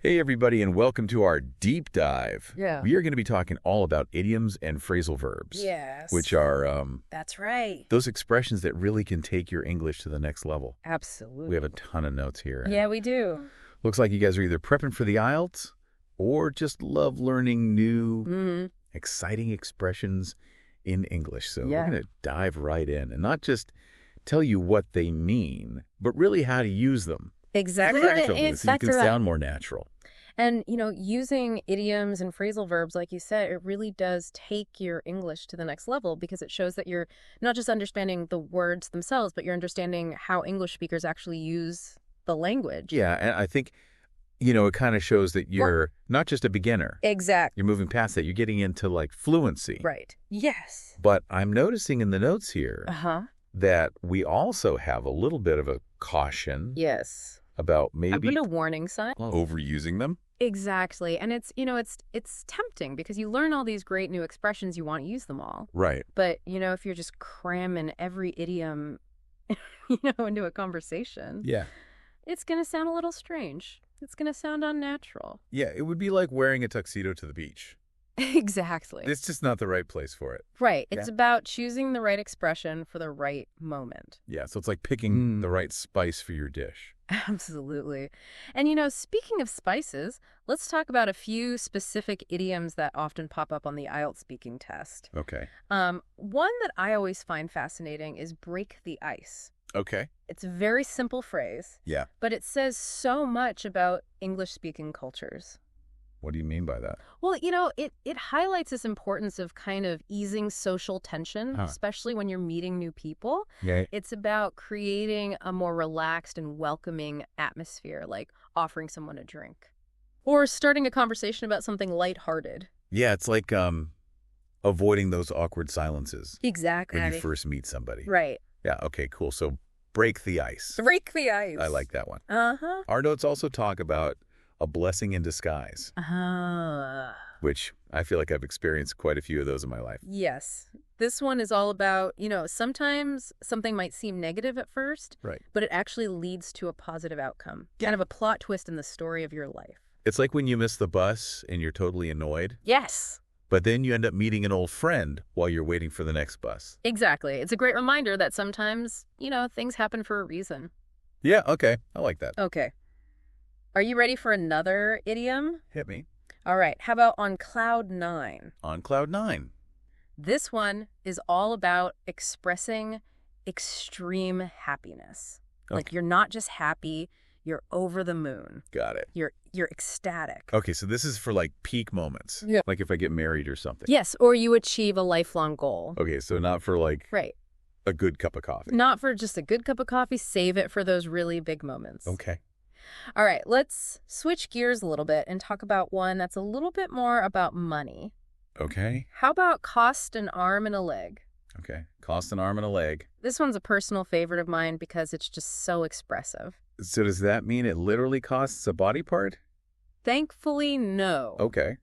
Hey, everybody, and welcome to our deep dive. Yeah. We are going to be talking all about idioms and phrasal verbs. Yes. Which are That's right. those expressions that really can take your English to the next level. Absolutely. We have a ton of notes here. Yeah, we do. Looks like you guys are either prepping for the IELTS or just love learning new, exciting expressions in English. So we're going to dive right in and not just tell you what they mean, but really how to use them. Exactly. Naturally, so you can sound more natural. And, using idioms and phrasal verbs, like you said, it really does take your English to the next level because it shows that you're not just understanding the words themselves, but you're understanding how English speakers actually use the language. Yeah, and I think, it kind of shows that you're not just a beginner. Exactly. You're moving past that. You're getting into, fluency. Right. Yes. But I'm noticing in the notes here that we also have a little bit of a caution. Yes. About maybe a warning sign. Overusing them. Exactly. And it's tempting because you learn all these great new expressions, you want to use them all. Right. But, if you're just cramming every idiom, into a conversation. Yeah. It's going to sound a little strange. It's going to sound unnatural. Yeah, it would be like wearing a tuxedo to the beach. Exactly. It's just not the right place for it. Right. It's about choosing the right expression for the right moment. Yeah, so it's like picking the right spice for your dish. Absolutely. And, speaking of spices, let's talk about a few specific idioms that often pop up on the IELTS speaking test. Okay. One that I always find fascinating is break the ice. Okay. It's a very simple phrase. Yeah. But it says so much about English-speaking cultures. What do you mean by that? Well, it highlights this importance of kind of easing social tension, especially when you're meeting new people. Yeah. It's about creating a more relaxed and welcoming atmosphere, like offering someone a drink. Or starting a conversation about something lighthearted. Yeah, it's like avoiding those awkward silences. Exactly. When you first meet somebody. Right. Yeah, okay, cool. So break the ice. Break the ice. I like that one. Uh-huh. Our notes also talk about a blessing in disguise, which I feel like I've experienced quite a few of those in my life. Yes. This one is all about, sometimes something might seem negative at first, right, but it actually leads to a positive outcome. Yeah. Kind of a plot twist in the story of your life. It's like when you miss the bus and you're totally annoyed. Yes. But then you end up meeting an old friend while you're waiting for the next bus. Exactly. It's a great reminder that sometimes, things happen for a reason. Yeah, okay. I like that. Okay. Are you ready for another idiom? Hit me. All right. How about on cloud nine? On cloud nine. This one is all about expressing extreme happiness. Okay. Like you're not just happy, you're over the moon. Got it. You're ecstatic. Okay, so this is for peak moments. Yeah. Like if I get married or something. Yes, or you achieve a lifelong goal. Okay, so not for right. a good cup of coffee. Not for just a good cup of coffee. Save it for those really big moments. Okay. All right, let's switch gears a little bit and talk about one that's a little bit more about money. Okay. How about cost an arm and a leg? Okay, cost an arm and a leg. This one's a personal favorite of mine because it's just so expressive. So does that mean it literally costs a body part? Thankfully, no. Okay.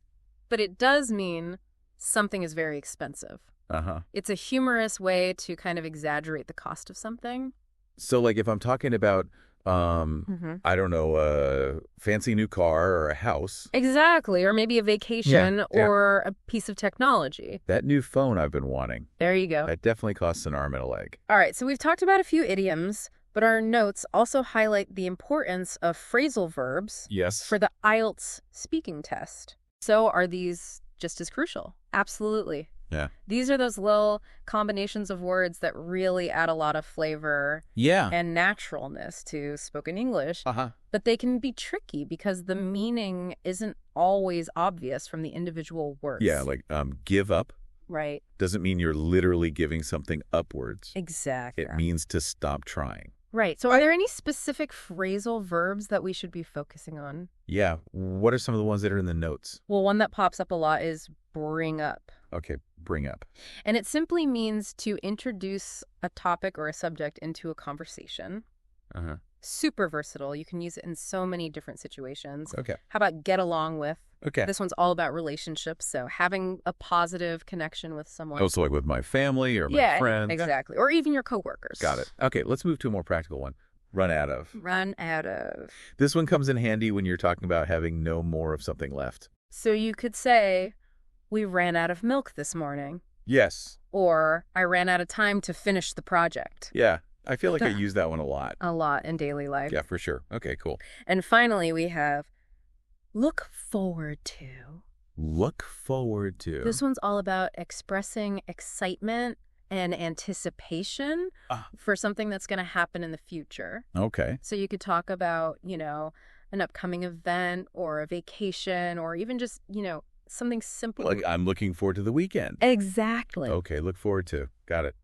But it does mean something is very expensive. Uh-huh. It's a humorous way to kind of exaggerate the cost of something. So if I'm talking about I don't know, a fancy new car or a house. Exactly. Or maybe a vacation or a piece of technology. That new phone I've been wanting. There you go. That definitely costs an arm and a leg. All right. So we've talked about a few idioms, but our notes also highlight the importance of phrasal verbs for the IELTS speaking test. So are these just as crucial? Absolutely. Yeah. These are those little combinations of words that really add a lot of flavor and naturalness to spoken English. But they can be tricky because the meaning isn't always obvious from the individual words. Yeah, give up. Right. Doesn't mean you're literally giving something upwards. Exactly. It means to stop trying. Right. So are there any specific phrasal verbs that we should be focusing on? Yeah. What are some of the ones that are in the notes? Well, one that pops up a lot is bring up. Okay, bring up. And it simply means to introduce a topic or a subject into a conversation. Super versatile. You can use it in so many different situations. Okay. How about get along with? Okay. This one's all about relationships, so having a positive connection with someone. Oh, so with my family or my friends. Exactly. Or even your coworkers. Got it. Okay, let's move to a more practical one. Run out of. Run out of. This one comes in handy when you're talking about having no more of something left. So you could say, we ran out of milk this morning. Yes. Or, I ran out of time to finish the project. Yeah. I feel like I use that one a lot. A lot in daily life. Yeah, for sure. Okay, cool. And finally, we have look forward to. Look forward to. This one's all about expressing excitement and anticipation for something that's going to happen in the future. Okay. So you could talk about, an upcoming event or a vacation or even just, something simple. Like, I'm looking forward to the weekend. Exactly. Okay, look forward to. Got it.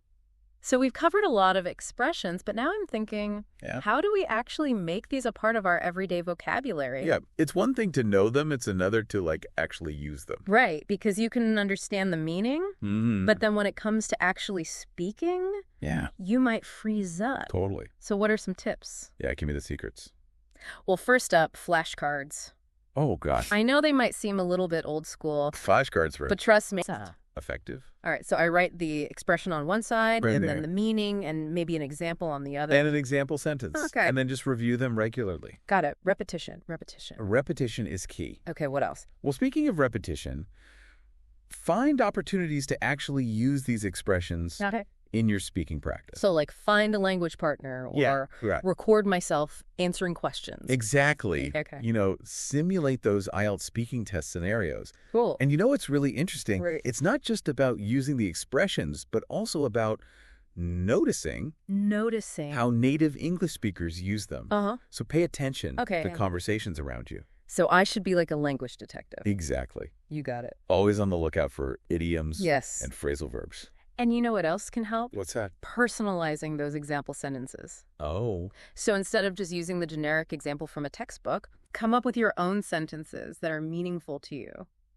So we've covered a lot of expressions, but now I'm thinking, how do we actually make these a part of our everyday vocabulary? Yeah, it's one thing to know them. It's another to, actually use them. Right, because you can understand the meaning, but then when it comes to actually speaking, you might freeze up. Totally. So what are some tips? Yeah, give me the secrets. Well, first up, flashcards. Oh, gosh. I know they might seem a little bit old school. Flashcards, but trust me. Effective. All right, so I write the expression on one side, and then the meaning, and maybe an example on the other. And an example sentence. Okay. And then just review them regularly. Got it. Repetition. Repetition is key. Okay, what else? Well, speaking of repetition, find opportunities to actually use these expressions in your speaking practice. So find a language partner or record myself answering questions. Exactly. Okay. Simulate those IELTS speaking test scenarios. Cool. And what's really interesting? Right. It's not just about using the expressions, but also about noticing how native English speakers use them. So pay attention to conversations around you. So I should be like a language detective. Exactly. You got it. Always on the lookout for idioms and phrasal verbs. And you know what else can help? What's that? Personalizing those example sentences. Oh. So instead of just using the generic example from a textbook, come up with your own sentences that are meaningful to you.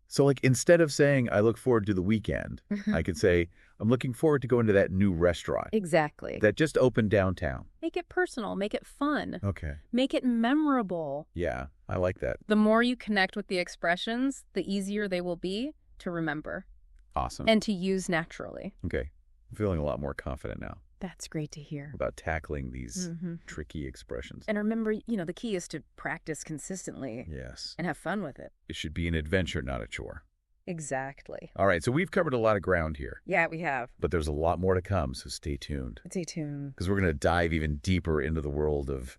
So instead of saying, I look forward to the weekend, I could say, I'm looking forward to going to that new restaurant. Exactly. That just opened downtown. Make it personal. Make it fun. Okay. Make it memorable. Yeah, I like that. The more you connect with the expressions, the easier they will be to remember. Awesome. And to use naturally. Okay. I'm feeling a lot more confident now. That's great to hear. About tackling these tricky expressions. And remember, the key is to practice consistently. Yes. And have fun with it. It should be an adventure, not a chore. Exactly. All right, so we've covered a lot of ground here. Yeah, we have. But there's a lot more to come, so stay tuned. Stay tuned. Because we're going to dive even deeper into the world of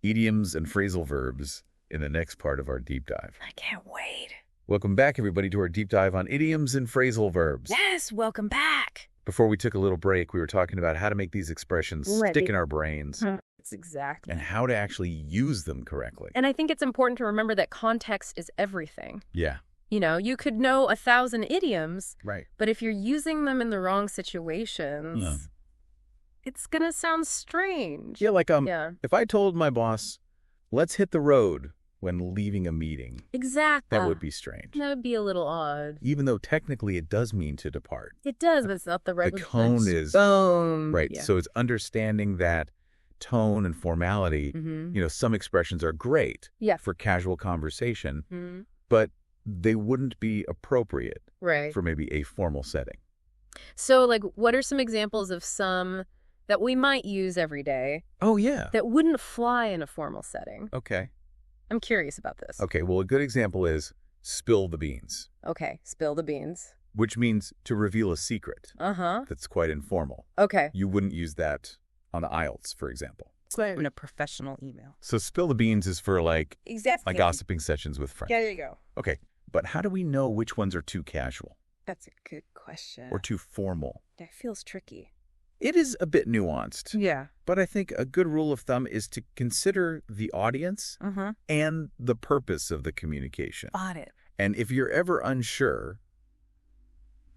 idioms and phrasal verbs in the next part of our deep dive. I can't wait. Welcome back, everybody, to our deep dive on idioms and phrasal verbs. Yes, welcome back. Before we took a little break, we were talking about how to make these expressions stick in our brains. Exactly. And how to actually use them correctly. And I think it's important to remember that context is everything. Yeah. You could know 1,000 idioms, right? But if you're using them in the wrong situations, it's going to sound strange. Yeah, if I told my boss, let's hit the road when leaving a meeting. Exactly. That would be strange. That would be a little odd. Even though technically it does mean to depart. It does, but it's not the regular. The tone is... Boom. Right. Yeah. So it's understanding that tone and formality. Some expressions are great for casual conversation, but they wouldn't be appropriate for maybe a formal setting. So, what are some examples of some that we might use every day? Oh, yeah. That wouldn't fly in a formal setting. Okay. I'm curious about this. Okay, well, a good example is spill the beans. Okay, spill the beans. Which means to reveal a secret. That's quite informal. Okay. You wouldn't use that on the IELTS, for example. It's like in a professional email. So spill the beans is for exactly. my gossiping sessions with friends. Yeah, there you go. Okay, but how do we know which ones are too casual? That's a good question. Or too formal? That feels tricky. It is a bit nuanced. Yeah. But I think a good rule of thumb is to consider the audience and the purpose of the communication. Got it. And if you're ever unsure,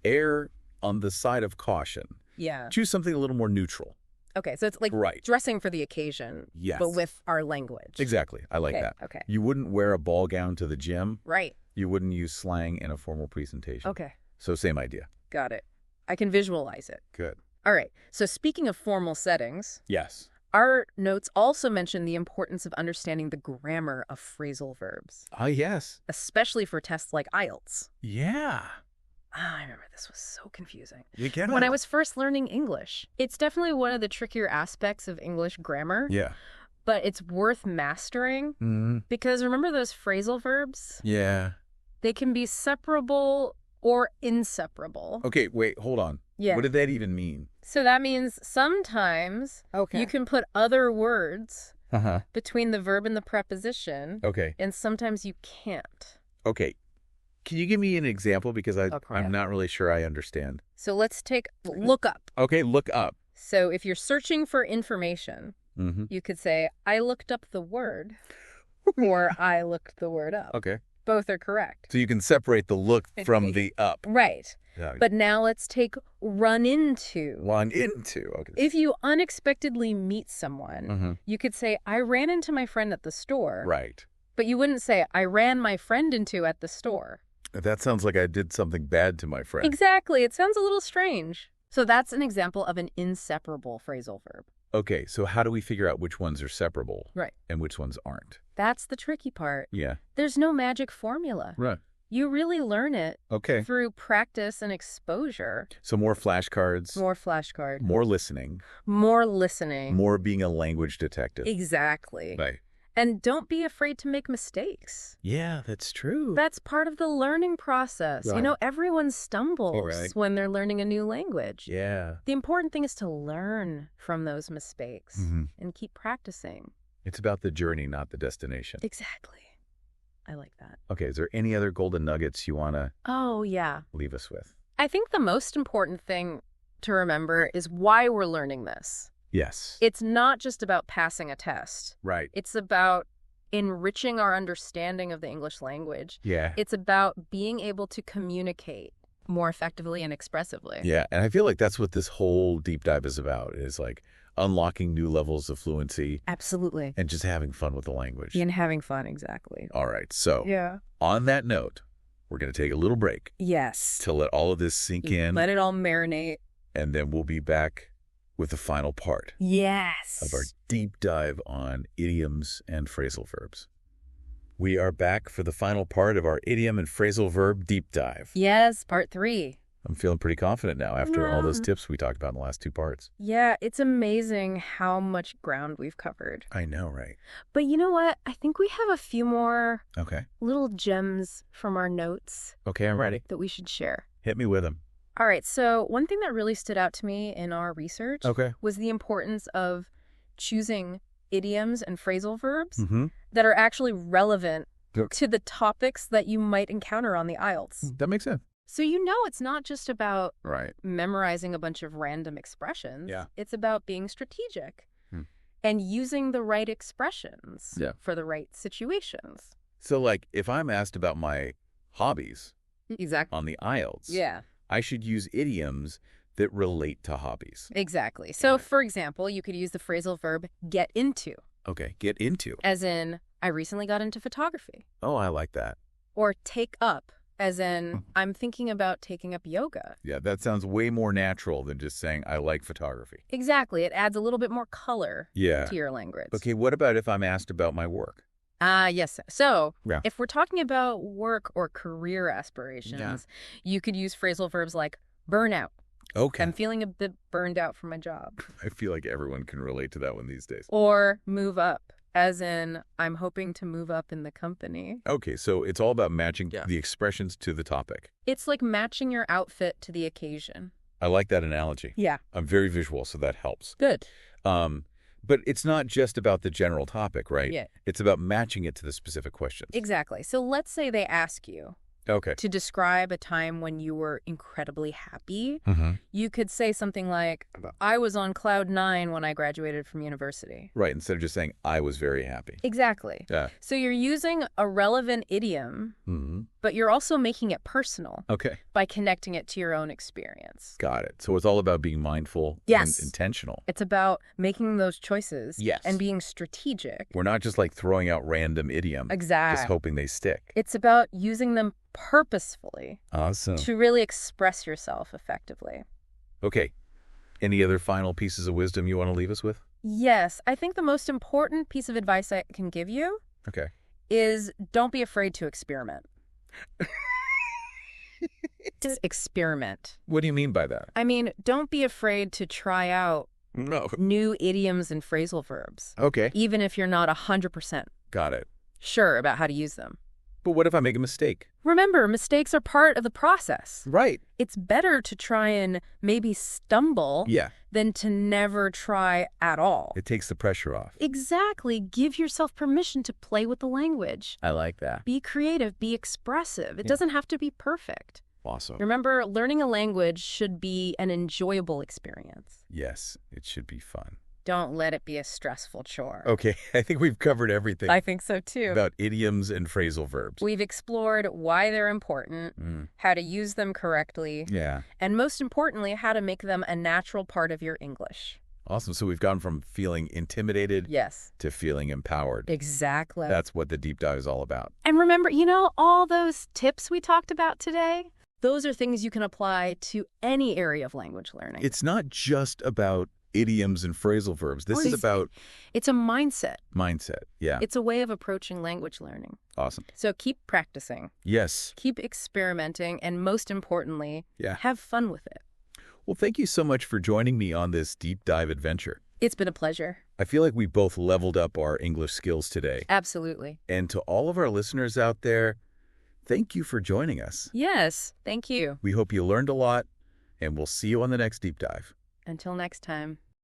err on the side of caution. Yeah. Choose something a little more neutral. Okay, so it's dressing for the occasion, but with our language. Exactly. I like that. Okay. You wouldn't wear a ball gown to the gym. Right. You wouldn't use slang in a formal presentation. Okay. So same idea. Got it. I can visualize it. Good. All right. So speaking of formal settings. Yes. Our notes also mention the importance of understanding the grammar of phrasal verbs. Ah, yes. Especially for tests like IELTS. Yeah. I remember this was so confusing. When I was first learning English. It's definitely one of the trickier aspects of English grammar. Yeah. but it's worth mastering because remember those phrasal verbs? Yeah. They can be separable or inseparable. Okay, wait, hold on. Yeah. What did that even mean? So that means sometimes you can put other words between the verb and the preposition. Okay. And sometimes you can't. Okay. Can you give me an example? Because I'm not really sure I understand. So let's take look up. Okay, look up. So if you're searching for information, you could say, I looked up the word, or I looked the word up. Okay. Both are correct. So you can separate the look from the up. Right. Yeah. But now let's take run into. Run into. Okay. If you unexpectedly meet someone, you could say, I ran into my friend at the store. Right. But you wouldn't say, I ran my friend into at the store. That sounds like I did something bad to my friend. Exactly. It sounds a little strange. So that's an example of an inseparable phrasal verb. Okay, so how do we figure out which ones are separable and which ones aren't? That's the tricky part. Yeah. There's no magic formula. Right. You really learn it through practice and exposure. So more flashcards. More flashcards. More listening. More listening. More being a language detective. Exactly. Right. And don't be afraid to make mistakes. Yeah, that's true. That's part of the learning process. Right. You know, everyone stumbles when they're learning a new language. Yeah. The important thing is to learn from those mistakes and keep practicing. It's about the journey, not the destination. Exactly. I like that. Okay, is there any other golden nuggets you want to leave us with? I think the most important thing to remember is why we're learning this. Yes. It's not just about passing a test. Right. It's about enriching our understanding of the English language. Yeah. It's about being able to communicate more effectively and expressively. Yeah, and I feel like that's what this whole deep dive is about, is like unlocking new levels of fluency. Absolutely. And just having fun with the language. And having fun, exactly. All right, so on that note, we're going to take a little break. Yes. To let all of this sink in. Let it all marinate. And then we'll be back with the final part of our deep dive on idioms and phrasal verbs. We are back for the final part of our idiom and phrasal verb deep dive. Yes, part 3. I'm feeling pretty confident now after all those tips we talked about in the last 2 parts. Yeah, it's amazing how much ground we've covered. I know, right? But you know what? I think we have a few more little gems from our notes. Okay, I'm ready. That we should share. Hit me with them. All right, so one thing that really stood out to me in our research was the importance of choosing idioms and phrasal verbs that are actually relevant to the topics that you might encounter on the IELTS. That makes sense. So you know it's not just about memorizing a bunch of random expressions. Yeah. It's about being strategic and using the right expressions for the right situations. So like if I'm asked about my hobbies on the IELTS, I should use idioms that relate to hobbies. Exactly. So, for example, you could use the phrasal verb get into. Okay, get into. As in, I recently got into photography. Oh, I like that. Or take up, as in, I'm thinking about taking up yoga. Yeah, that sounds way more natural than just saying I like photography. Exactly. It adds a little bit more color to your language. Okay, what about if I'm asked about my work? Yes. So if we're talking about work or career aspirations, you could use phrasal verbs like burnout. Okay. I'm feeling a bit burned out from my job. I feel like everyone can relate to that one these days. Or move up, as in I'm hoping to move up in the company. Okay, so it's all about matching the expressions to the topic. It's like matching your outfit to the occasion. I like that analogy. Yeah. I'm very visual, so that helps. Good. But it's not just about the general topic, right? Yeah. It's about matching it to the specific questions. Exactly. So let's say they ask you to describe a time when you were incredibly happy. You could say something like, I was on cloud 9 when I graduated from university. Right, instead of just saying, I was very happy. Exactly. Yeah. So you're using a relevant idiom, but you're also making it personal by connecting it to your own experience. Got it. So it's all about being mindful and intentional. It's about making those choices and being strategic. We're not just like throwing out random idioms. Exactly. Just hoping they stick. It's about using them purposefully. Awesome. To really express yourself effectively. Okay. Any other final pieces of wisdom you want to leave us with? Yes. I think the most important piece of advice I can give you is don't be afraid to experiment. Just experiment. What do you mean by that? I mean, don't be afraid to try out No. New idioms and phrasal verbs. Okay. Even if you're not 100% Got it. sure about how to use them. But what if I make a mistake? Remember, mistakes are part of the process. Right. It's better to try and maybe stumble than to never try at all. It takes the pressure off. Exactly. Give yourself permission to play with the language. I like that. Be creative. Be expressive. It doesn't have to be perfect. Awesome. Remember, learning a language should be an enjoyable experience. Yes, it should be fun. Don't let it be a stressful chore. Okay, I think we've covered everything. I think so, too. About idioms and phrasal verbs. We've explored why they're important, how to use them correctly, and most importantly, how to make them a natural part of your English. Awesome. So we've gone from feeling intimidated to feeling empowered. Exactly. That's what the deep dive is all about. And remember, all those tips we talked about today? Those are things you can apply to any area of language learning. It's not just about idioms and phrasal verbs. This is about... It's a mindset. Mindset, yeah. It's a way of approaching language learning. Awesome. So keep practicing. Yes. Keep experimenting, and most importantly, have fun with it. Well, thank you so much for joining me on this deep dive adventure. It's been a pleasure. I feel like we both leveled up our English skills today. Absolutely. And to all of our listeners out there, thank you for joining us. Yes, thank you. We hope you learned a lot, and we'll see you on the next deep dive. Until next time.